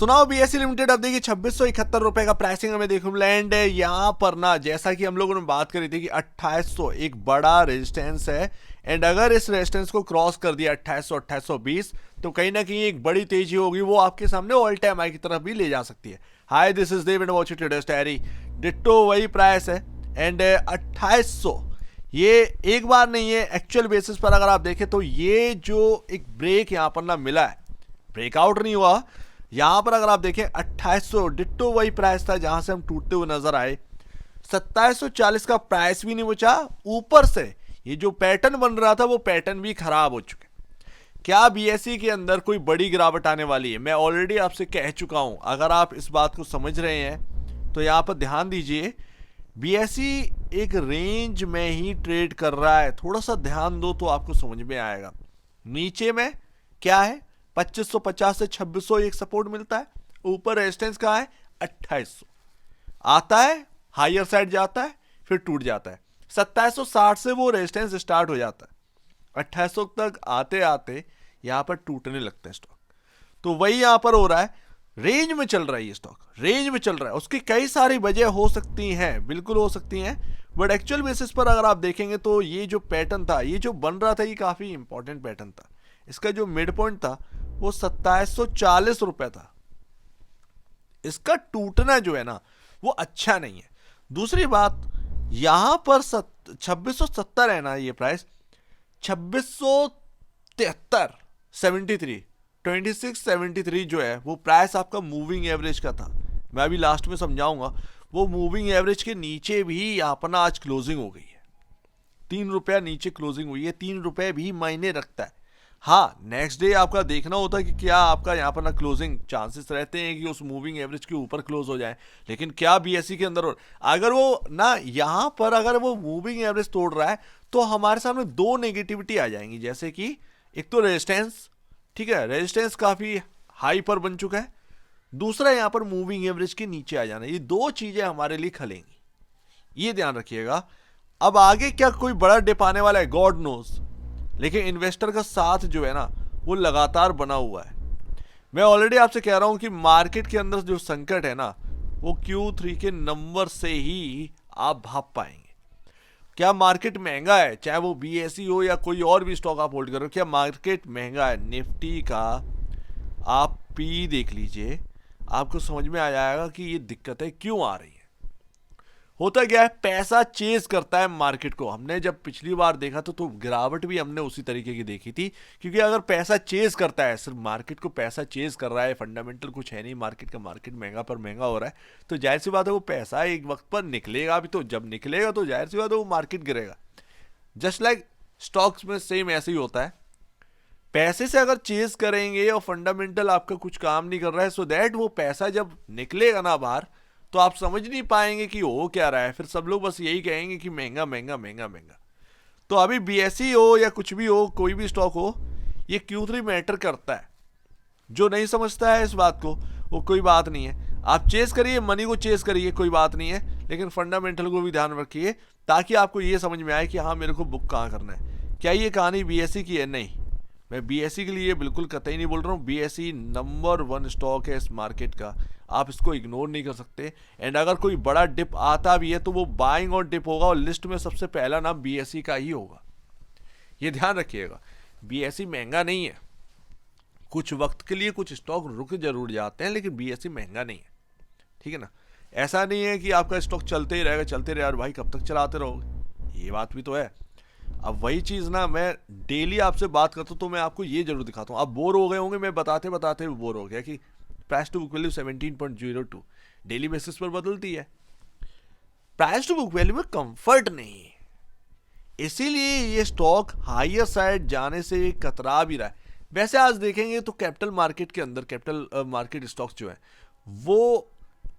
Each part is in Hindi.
सुनाओ बीएसई लिमिटेड। अब देखिए 2671 रुपए का प्राइसिंग हमें देखने को मिला। एंड यहाँ पर ना जैसा कि हम लोगों ने बात करी थी कि 2800 एक बड़ा रेजिस्टेंस है। एंड अगर इस रेजिस्टेंस को क्रॉस कर दिया 2800 2820 तो कहीं ना कहीं एक बड़ी तेजी होगी, वो आपके सामने ऑल टाइम हाई की तरफ भी ले जा सकती है। Hi this is Dev and watch traders diary. Ditto वही प्राइस है। एंड 2800 ये एक बार नहीं है, एक्चुअल बेसिस पर अगर आप देखें तो ये जो एक ब्रेक यहाँ पर ना मिला है, ब्रेकआउट नहीं हुआ। यहां पर अगर आप देखें 2800 डिट्टो वही प्राइस था जहां से हम टूटते हुए नजर आए। 2740 का प्राइस भी नहीं बचा, ऊपर से ये जो पैटर्न बन रहा था वो पैटर्न भी खराब हो चुके। क्या बीएसई के अंदर कोई बड़ी गिरावट आने वाली है? मैं ऑलरेडी आपसे कह चुका हूं। अगर आप इस बात को समझ रहे हैं तो यहां पर ध्यान दीजिए, बीएसई एक रेंज में ही ट्रेड कर रहा है। थोड़ा सा ध्यान दो तो आपको समझ में आएगा। नीचे में क्या है, 2550 से 2600 एक सपोर्ट मिलता है। ऊपर रेजिस्टेंस कहाँ है, 2800 आता है, हायर साइड जाता है, फिर टूट जाता है। 2760 से वो रेजिस्टेंस स्टार्ट हो जाता है, 2800 तक आते आते यहां पर टूटने लगता है स्टॉक। तो वही यहां पर हो रहा है, रेंज में चल रहा है ये स्टॉक, रेंज में चल रहा है। उसकी कई सारी वजह हो सकती हैं, बिल्कुल हो सकती हैं, बट एक्चुअल बेसिस पर अगर आप देखेंगे तो ये जो पैटर्न था, ये जो बन रहा था, ये काफी इंपॉर्टेंट पैटर्न था। इसका जो मिड पॉइंट था वो 2740 रुपए था। इसका टूटना जो है ना वो अच्छा नहीं है। दूसरी बात, यहां पर 2670 है ना ये प्राइस, 2673 73 2673 जो है वो प्राइस आपका मूविंग एवरेज का था। मैं अभी लास्ट में समझाऊंगा। वो मूविंग एवरेज के नीचे भी यहां पर ना आज क्लोजिंग हो गई है, 3 रुपया नीचे क्लोजिंग हुई है। 3 रुपए भी मायने रखता है। हाँ, नेक्स्ट डे आपका देखना होता है कि क्या आपका यहाँ पर ना क्लोजिंग चांसेस रहते हैं कि उस मूविंग एवरेज के ऊपर क्लोज हो जाए। लेकिन क्या बीएसई के अंदर अगर वो ना यहाँ पर अगर वो मूविंग एवरेज तोड़ रहा है तो हमारे सामने दो नेगेटिविटी आ जाएंगी। जैसे कि एक तो रेजिस्टेंस, ठीक है, रेजिस्टेंस काफी हाई पर बन चुका है। दूसरा यहाँ पर मूविंग एवरेज के नीचे आ जाना, ये दो चीजें हमारे लिए खलेंगी, ये ध्यान रखिएगा। अब आगे क्या कोई बड़ा डिप आने वाला है, गॉड नोज, लेकिन इन्वेस्टर का साथ जो है ना वो लगातार बना हुआ है। मैं ऑलरेडी आपसे कह रहा हूं कि मार्केट के अंदर जो संकट है ना वो Q3 के नंबर से ही आप भाप पाएंगे। क्या मार्केट महंगा है, चाहे वो बीएसई हो या कोई और भी स्टॉक आप होल्ड कर रहे हो, क्या मार्केट महंगा है? निफ्टी का आप पी देख लीजिए, आपको समझ में आ जाएगा कि ये दिक्कतें क्यों आ रही है। होता क्या है, पैसा चेज करता है मार्केट को। हमने जब पिछली बार देखा तो गिरावट भी हमने उसी तरीके की देखी थी, क्योंकि अगर पैसा चेज करता है, सिर्फ मार्केट को पैसा चेज कर रहा है, फंडामेंटल कुछ है नहीं मार्केट का, मार्केट महंगा पर महंगा हो रहा है, तो जाहिर सी बात है वो पैसा एक वक्त पर निकलेगा भी। तो जब निकलेगा तो जाहिर सी बात है वो मार्केट गिरेगा। जस्ट लाइक स्टॉक्स में सेम ऐसे ही होता है। पैसे से अगर चेज करेंगे और फंडामेंटल आपका कुछ काम नहीं कर रहा है, सो दैट वो पैसा जब निकलेगा ना बाहर तो आप समझ नहीं पाएंगे कि हो क्या रहा है। फिर सब लोग बस यही कहेंगे कि महंगा महंगा महंगा महंगा। तो अभी बीएसई हो या कुछ भी हो, कोई भी स्टॉक हो, ये Q3 मैटर करता है। जो नहीं समझता है इस बात को, वो कोई बात नहीं है। आप चेस करिए, मनी को चेस करिए, कोई बात नहीं है, लेकिन फंडामेंटल को भी ध्यान रखिए ताकि आपको ये समझ में आए कि हाँ मेरे को बुक कहाँ करना है। क्या ये कहानी बीएसई की है? नहीं, मैं बीएसई के लिए बिल्कुल कतई नहीं बोल रहा हूँ। बीएसई नंबर 1 स्टॉक है इस मार्केट का, आप इसको इग्नोर नहीं कर सकते। एंड अगर कोई बड़ा डिप आता भी है तो वो बाइंग और डिप होगा और लिस्ट में सबसे पहला नाम बीएसई का ही होगा, ये ध्यान रखिएगा। बीएसई महंगा नहीं है, कुछ वक्त के लिए कुछ स्टॉक रुक जरूर जाते हैं, लेकिन बीएसई महंगा नहीं है, ठीक है ना। ऐसा नहीं है कि आपका स्टॉक चलते ही रहेगा, चलते रहे यार भाई कब तक चलाते रहोगे, ये बात भी तो है। अब वही चीज़ ना, मैं डेली आपसे बात करता हूँ तो मैं आपको ये जरूर दिखाता हूँ। आप बोर हो गए होंगे, मैं बताते बताते भी बोर हो गया कि price to book value 17.02 daily basis पर बदलती है। प्राइस टू बुक वैल्यू में कंफर्ट नहीं है, इसीलिए ये स्टॉक हायर साइड जाने से कतरा भी रहा है। वैसे आज देखेंगे तो कैपिटल मार्केट के अंदर, कैपिटल मार्केट स्टॉक्स जो है वो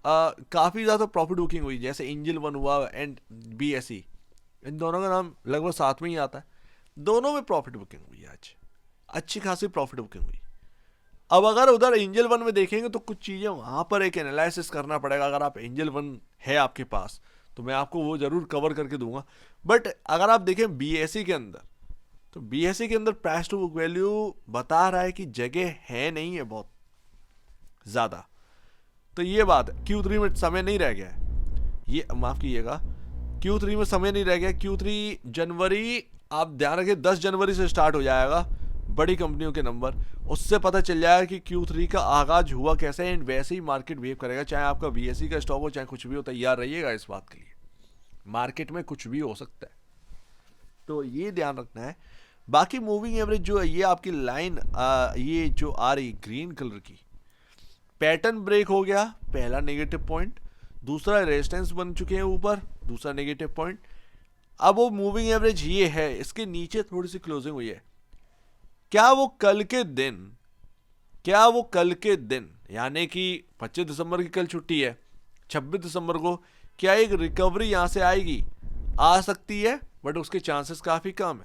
काफ़ी ज़्यादा प्रॉफिट बुकिंग हुई। जैसे एंजल वन हुआ एंड बीएसई, इन दोनों का नाम लगभग साथ में ही आता है। दोनों में प्रॉफिट बुकिंग हुई आज, अच्छी खासी प्रॉफिट बुकिंग हुई। अब अगर उधर एंजल वन में देखेंगे तो कुछ चीज़ें वहाँ पर एक एनालिसिस करना पड़ेगा। अगर आप एंजल वन है आपके पास तो मैं आपको वो ज़रूर कवर करके दूंगा। बट अगर आप देखें बीएसई के अंदर, तो बीएसई के अंदर प्राइस टू बुक वैल्यू बता रहा है कि जगह है नहीं है बहुत ज़्यादा। तो ये बात है, Q3 में समय नहीं रह गया है, ये माफ़ कीजिएगा, Q3 में समय नहीं रह गया। Q3 जनवरी, आप ध्यान रखिए 10 जनवरी से स्टार्ट हो जाएगा बड़ी कंपनियों के नंबर, उससे पता चल जाएगा कि Q3 का आगाज हुआ कैसे, एंड वैसे ही मार्केट बिहेव करेगा। चाहे आपका BSE का स्टॉक हो, चाहे कुछ भी हो, तैयार रहिएगा इस बात के लिए, मार्केट में कुछ भी हो सकता है, तो ये ध्यान रखना है। बाकी मूविंग एवरेज जो है, ये आपकी लाइन ये जो आ रही ग्रीन कलर की, पैटर्न ब्रेक हो गया, पहला नेगेटिव पॉइंट, दूसरा रेजिस्टेंस बन चुके हैं ऊपर, दूसरा नेगेटिव पॉइंट। अब वो मूविंग एवरेज ये है, इसके नीचे थोड़ी सी क्लोजिंग हुई है। क्या वो कल के दिन यानी कि 25 दिसंबर की कल छुट्टी है, 26 दिसंबर को क्या एक रिकवरी यहां से आएगी? आ सकती है, बट उसके चांसेस काफी कम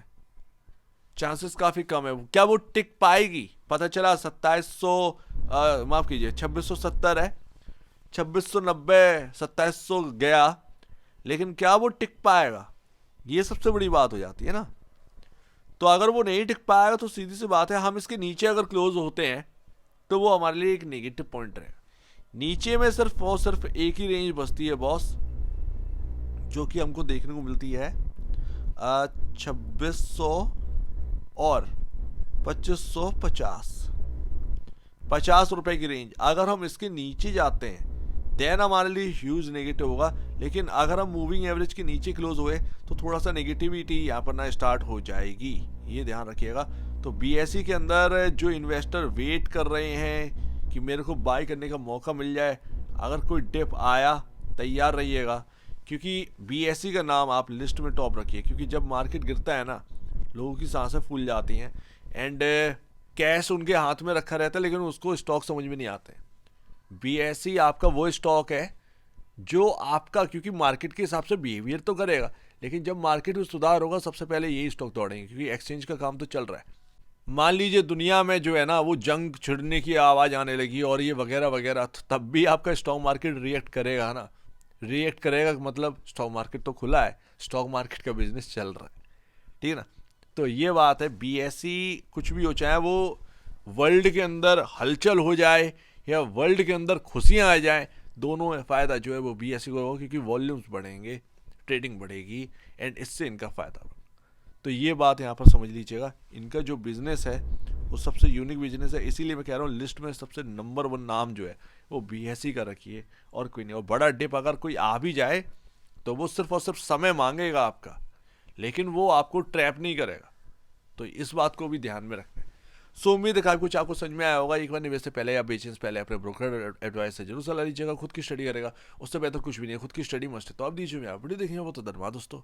है, क्या वो टिक पाएगी? पता चला 2700 माफ कीजिए 2670 है, 2690 2700 गया, लेकिन क्या वो टिक पाएगा? ये सबसे बड़ी बात हो जाती है ना। तो अगर वो नहीं टिक पाएगा तो सीधी सी बात है, हम इसके नीचे अगर क्लोज होते हैं तो वो हमारे लिए एक नेगेटिव पॉइंट है। नीचे में सिर्फ और सिर्फ एक ही रेंज बचती है बॉस, जो कि हमको देखने को मिलती है 2600 और 2550 रुपए की रेंज। अगर हम इसके नीचे जाते हैं देन हमारे लिए ह्यूज नेगेटिव होगा, लेकिन अगर हम मूविंग एवरेज के नीचे क्लोज हुए तो थोड़ा सा नेगेटिविटी यहाँ पर ना स्टार्ट हो जाएगी, ये ध्यान रखिएगा। तो BSE के अंदर जो इन्वेस्टर वेट कर रहे हैं कि मेरे को बाय करने का मौका मिल जाए, अगर कोई डिप आया तैयार रहिएगा, क्योंकि BSE का नाम आप लिस्ट में टॉप रखिए, क्योंकि जब मार्केट गिरता है ना, लोगों की सांसें फूल जाती हैं, एंड कैश उनके हाथ में रखा रहता है, लेकिन उसको स्टॉक समझ में नहीं आते। BSE आपका वो स्टॉक है जो आपका, क्योंकि मार्केट के हिसाब से बिहेवियर तो करेगा, लेकिन जब मार्केट में सुधार होगा सबसे पहले यही स्टॉक दौड़ेंगे, क्योंकि एक्सचेंज का काम तो चल रहा है। मान लीजिए दुनिया में जो है ना वो जंग छिड़ने की आवाज़ आने लगी और ये वगैरह वगैरह, तो तब भी आपका स्टॉक मार्केट रिएक्ट करेगा ना, रिएक्ट करेगा, मतलब स्टॉक मार्केट तो खुला है, स्टॉक मार्केट का बिजनेस चल रहा है, ठीक है ना। तो ये बात है, BSE कुछ भी हो, चाहे वो वर्ल्ड के अंदर हलचल हो जाए या वर्ल्ड के अंदर खुशियां आ जाए, दोनों में फ़ायदा जो है वो BSE को होगा, क्योंकि वॉल्यूम्स बढ़ेंगे, ट्रेडिंग बढ़ेगी, एंड इससे इनका फ़ायदा होगा। तो ये बात यहाँ पर समझ लीजिएगा, इनका जो बिज़नेस है वो सबसे यूनिक बिजनेस है, इसीलिए मैं कह रहा हूँ लिस्ट में सबसे नंबर 1 नाम जो है वो BSE का रखिए, और कोई नहीं। और बड़ा डिप अगर कोई आ भी जाए तो वो सिर्फ और सिर्फ समय मांगेगा आपका, लेकिन वो आपको ट्रैप नहीं करेगा, तो इस बात को भी ध्यान में रखना है। सो उम्मीद है काफ़ी कुछ आपको समझ में आया होगा। एक बार निवेश से पहले या बेचने से पहले अपने ब्रोकर एडवाइस से जरूर सलाह लीजिएगा, खुद की स्टडी करेगा, उससे बेहतर कुछ भी नहीं है, खुद की स्टडी मस्ट है। तो आप दीजिए, मैं वीडियो देखेंगे वो तो धन्यवाद दोस्तों।